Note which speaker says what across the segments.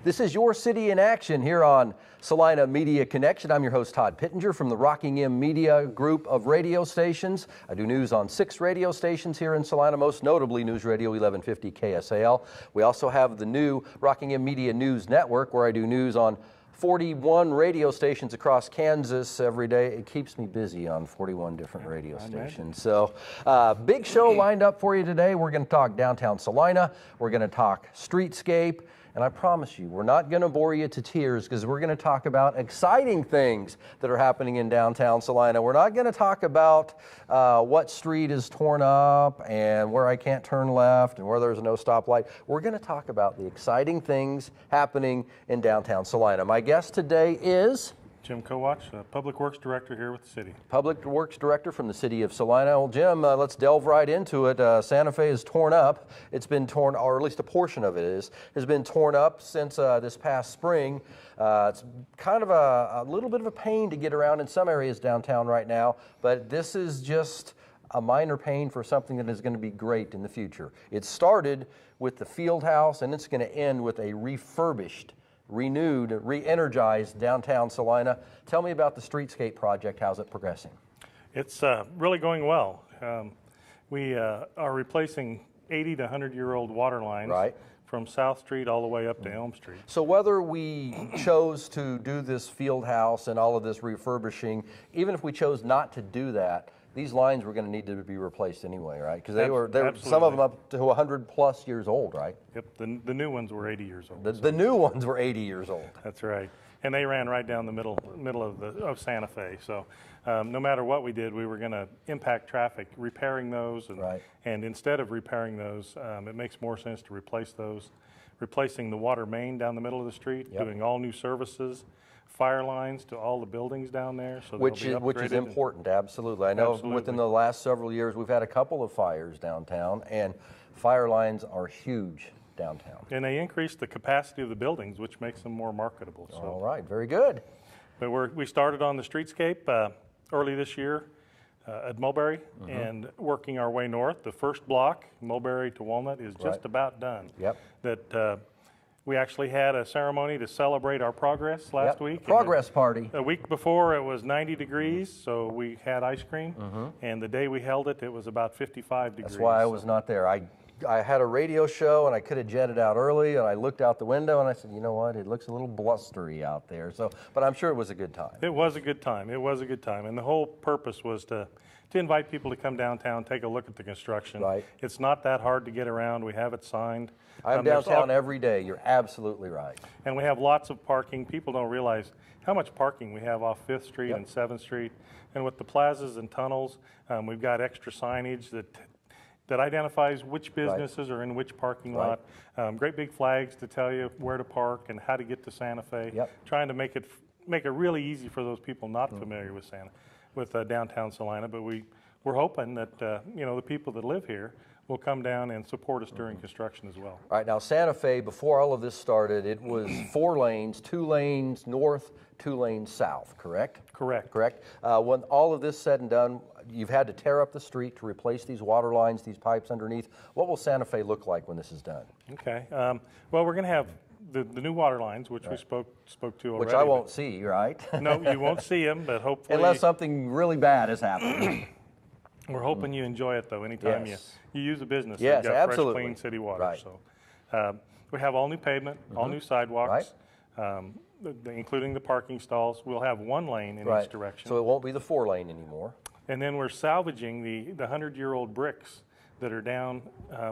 Speaker 1: This is Your City in Action here on Salina Media Connection. I'm your host, Todd Pittenger from the Rockingham Media Group of radio stations. I do news on 6 radio stations here in Salina, most notably News Radio 1150 KSAL. We also have the new Rockingham Media News Network, where I do news on 41 radio stations across Kansas every day. It keeps me busy on 41 different radio stations. So big show lined up for you today. We're going to talk downtown Salina. We're going to talk streetscape. And I promise you, we're not going to bore you to tears because we're going to talk about exciting things that are happening in downtown Salina. We're not going to talk about what street is torn up and where I can't turn left and where there's no stoplight. We're going to talk about the exciting things happening in downtown Salina. My guest today is
Speaker 2: Jim Kowach, Public Works Director here with the city.
Speaker 1: Public Works Director from the city of Salina. Well, Jim, let's delve right into it. Santa Fe is torn up. It's been torn, or at least a portion of it has been torn up since this past spring. It's kind of a little bit of a pain to get around in some areas downtown right now, but this is just a minor pain for something that is going to be great in the future. It started with the field house, and it's going to end with a refurbished, renewed, re-energized downtown Salina. Tell me about the Streetscape Project. How's it progressing?
Speaker 2: It's really going well. We are replacing 80 to 100-year-old water lines from South Street all the way up to Elm Street.
Speaker 1: So whether we chose to do this field house and all of this refurbishing, even if we chose not to do that, these lines were going to need to be replaced anyway, right? Because they were some of them up to 100+ years old, right?
Speaker 2: Yep, the new ones were 80 years old.
Speaker 1: The new ones were 80 years old.
Speaker 2: That's right, and they ran right down the middle of Santa Fe. So no matter what we did, we were going to impact traffic repairing those, and instead of repairing those, it makes more sense to replace those, replacing the water main down the middle of the street, doing all new services, fire lines to all the buildings down there, so
Speaker 1: which is important. Absolutely. I know within the last several years we've had a couple of fires downtown, and fire lines are huge downtown.
Speaker 2: And they increase the capacity of the buildings, which makes them more marketable. So.
Speaker 1: All right, very good.
Speaker 2: But we started on the streetscape early this year at Mulberry, and working our way north. The first block, Mulberry to Walnut, is just about done. That we actually had a ceremony to celebrate our progress last week.
Speaker 1: Progress party.
Speaker 2: A week before, it was 90 degrees, so we had ice cream. And the day we held it, it was about 55 degrees.
Speaker 1: That's why I was not there. I had a radio show, and I could have jetted out early, and I looked out the window, and I said, you know what, it looks a little blustery out there. So, but I'm sure it was a good time.
Speaker 2: It was a good time. It was a good time. And the whole purpose was to invite people to come downtown, take a look at the construction. It's not that hard to get around. We have it signed.
Speaker 1: I'm downtown every day. You're absolutely right.
Speaker 2: And we have lots of parking. People don't realize how much parking we have off 5th Street and 7th Street. And with the plazas and tunnels, we've got extra signage that identifies which businesses are in which parking lot. Great big flags to tell you where to park and how to get to Santa Fe. Trying to make it really easy for those people not familiar with downtown Salina. But we're hoping that the people that live here will come down and support us during construction as well.
Speaker 1: All right, now Santa Fe, before all of this started, it was 4 lanes, 2 lanes north, 2 lanes south, correct?
Speaker 2: Correct.
Speaker 1: When all of this said and done, you've had to tear up the street to replace these water lines, these pipes underneath. What will Santa Fe look like when this is done?
Speaker 2: Okay, well, we're going to have the new water lines, which we spoke to already.
Speaker 1: Which I won't see, right?
Speaker 2: No, you won't see them, but hopefully...
Speaker 1: Unless something really bad has happened.
Speaker 2: We're hoping you enjoy it, though, anytime you use a business.
Speaker 1: Yes,
Speaker 2: got
Speaker 1: absolutely.
Speaker 2: Fresh, clean city water. So we have all new pavement, all new sidewalks, including the parking stalls. We'll have 1 lane in each direction.
Speaker 1: So it won't be the 4 lane anymore.
Speaker 2: And then we're salvaging the 100-year-old bricks that are down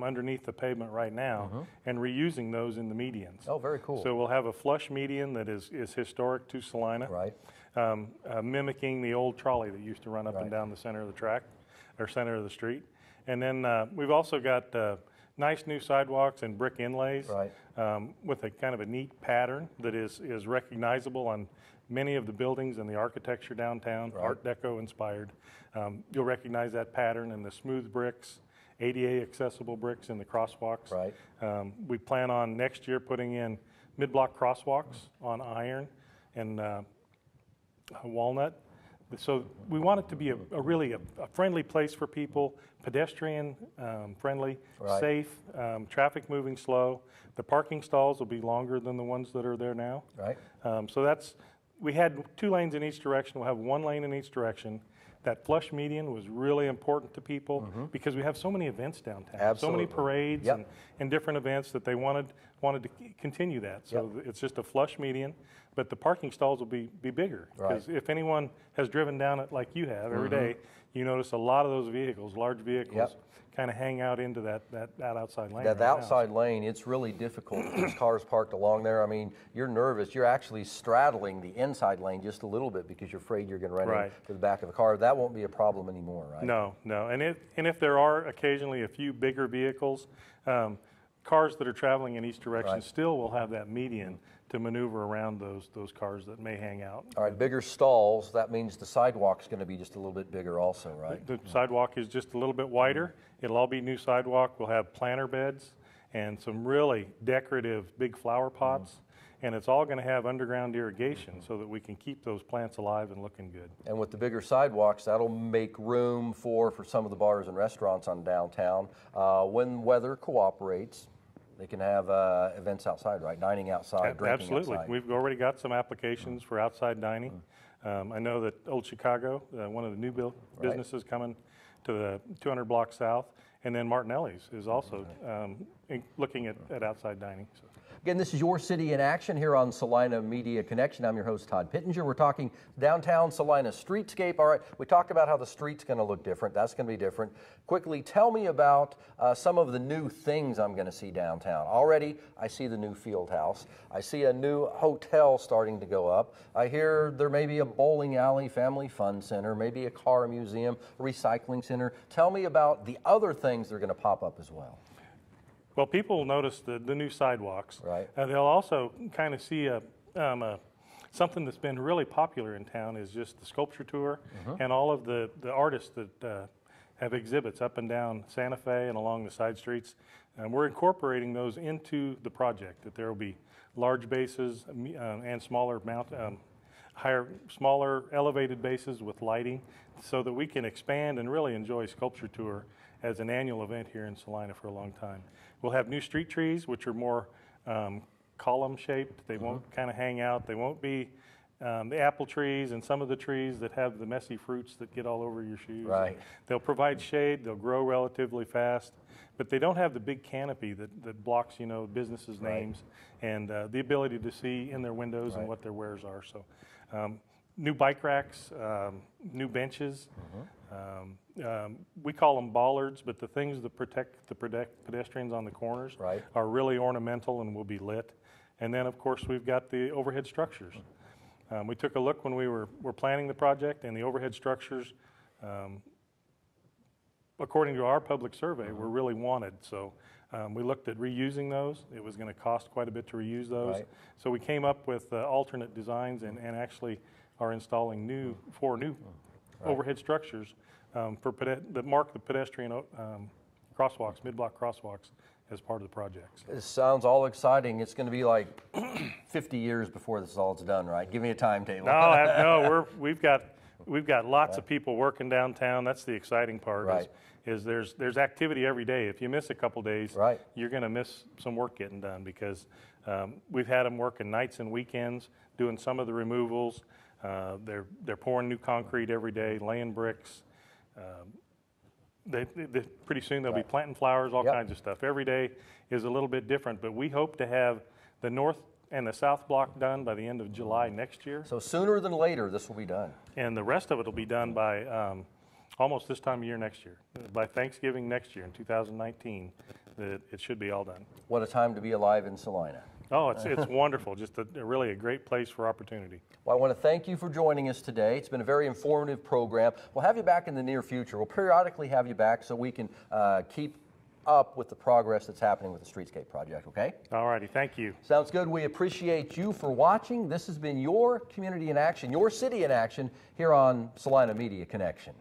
Speaker 2: underneath the pavement right now and reusing those in the medians.
Speaker 1: Oh, very cool.
Speaker 2: So we'll have a flush median that is historic to Salina, mimicking the old trolley that used to run up and down the center of the track, or center of the street. And then we've also got nice new sidewalks and brick inlays with a kind of a neat pattern that is recognizable on many of the buildings and the architecture downtown, Art Deco inspired. You'll recognize that pattern and the smooth bricks, ADA accessible bricks in the crosswalks. We plan on next year putting in mid-block crosswalks on Iron and Walnut So we want it to be a really friendly place for people, pedestrian friendly, safe, traffic moving slow. The parking stalls will be longer than the ones that are there now.
Speaker 1: Right.
Speaker 2: So we had 2 lanes in each direction. We'll have 1 lane in each direction. That flush median was really important to people because we have so many events downtown,
Speaker 1: Absolutely.
Speaker 2: so many parades and different events that they wanted to continue that. So it's just a flush median, but the parking stalls will be bigger. Because if anyone has driven down it like you have every day, you notice a lot of those vehicles, large vehicles, kind of hang out into that outside lane.
Speaker 1: That outside lane, it's really difficult. There's cars parked along there. I mean, you're nervous. You're actually straddling the inside lane just a little bit because you're afraid you're going to run into the back of the car. That won't be a problem anymore, right?
Speaker 2: No. And if there are occasionally a few bigger vehicles, cars that are traveling in each direction still will have that median to maneuver around those cars that may hang out.
Speaker 1: All right, bigger stalls, that means the sidewalk's going to be just a little bit bigger also, right?
Speaker 2: The sidewalk is just a little bit wider. It'll all be new sidewalk. We'll have planter beds and some really decorative big flower pots. And it's all going to have underground irrigation so that we can keep those plants alive and looking good. And
Speaker 1: with the bigger sidewalks, that'll make room for some of the bars and restaurants on downtown. When weather cooperates, they can have events outside, right? Dining outside, drinking
Speaker 2: Absolutely.
Speaker 1: outside.
Speaker 2: We've already got some applications for outside dining. I know that Old Chicago, one of the new businesses coming to the 200 block south, and then Martinelli's is also looking at outside dining. So.
Speaker 1: Again, this is Your City in Action here on Salina Media Connection. I'm your host, Todd Pittenger. We're talking downtown Salina streetscape. All right, we talked about how the street's going to look different. That's going to be different. Quickly, tell me about some of the new things I'm going to see downtown. Already, I see the new field house. I see a new hotel starting to go up. I hear there may be a bowling alley, family fun center, maybe a car museum, recycling center. Tell me about the other things that are going to pop up as well.
Speaker 2: Well, people will notice the new sidewalks.
Speaker 1: Right.
Speaker 2: They'll also kind of see something that's been really popular in town is just the sculpture tour and all of the artists that have exhibits up and down Santa Fe and along the side streets. We're incorporating those into the project, that there will be large bases and smaller smaller elevated bases with lighting so that we can expand and really enjoy sculpture tour as an annual event here in Salina for a long time. We'll have new street trees, which are more column shaped. They won't kind of hang out. They won't be the apple trees and some of the trees that have the messy fruits that get all over your shoes.
Speaker 1: Right.
Speaker 2: They'll provide shade. They'll grow relatively fast, but they don't have the big canopy that blocks, businesses' names and the ability to see in their windows and what their wares are. So new bike racks, new benches. We call them bollards, but the things that protect the pedestrians on the corners are really ornamental and will be lit. And then, of course, we've got the overhead structures. We took a look when we were planning the project, and the overhead structures, according to our public survey, were really wanted. So we looked at reusing those. It was going to cost quite a bit to reuse those. So we came up with alternate designs and actually are installing 4 new overhead structures that mark the pedestrian crosswalks, mid-block crosswalks, as part of the project.
Speaker 1: This sounds all exciting. It's going to be like 50 years before this all is done, right? Give me a timetable.
Speaker 2: No, we've got lots of people working downtown. That's the exciting part. Is there's activity every day. If you miss a couple days, you're going to miss some work getting done because we've had them working nights and weekends, doing some of the removals. They're pouring new concrete every day, laying bricks. Pretty soon they'll be planting flowers, all kinds of stuff. Every day is a little bit different, but we hope to have the north and the south block done by the end of July next year.
Speaker 1: So sooner than later, this will be done.
Speaker 2: And the rest of it will be done by almost this time of year next year. By Thanksgiving next year in 2019, it should be all done.
Speaker 1: What a time to be alive in Salina.
Speaker 2: Oh, it's wonderful. Just really a great place for opportunity.
Speaker 1: Well, I want to thank you for joining us today. It's been a very informative program. We'll have you back in the near future. We'll periodically have you back so we can keep up with the progress that's happening with the Streetscape Project, okay?
Speaker 2: All righty, thank you.
Speaker 1: Sounds good. We appreciate you for watching. This has been your Community in Action, your City in Action here on Salina Media Connection.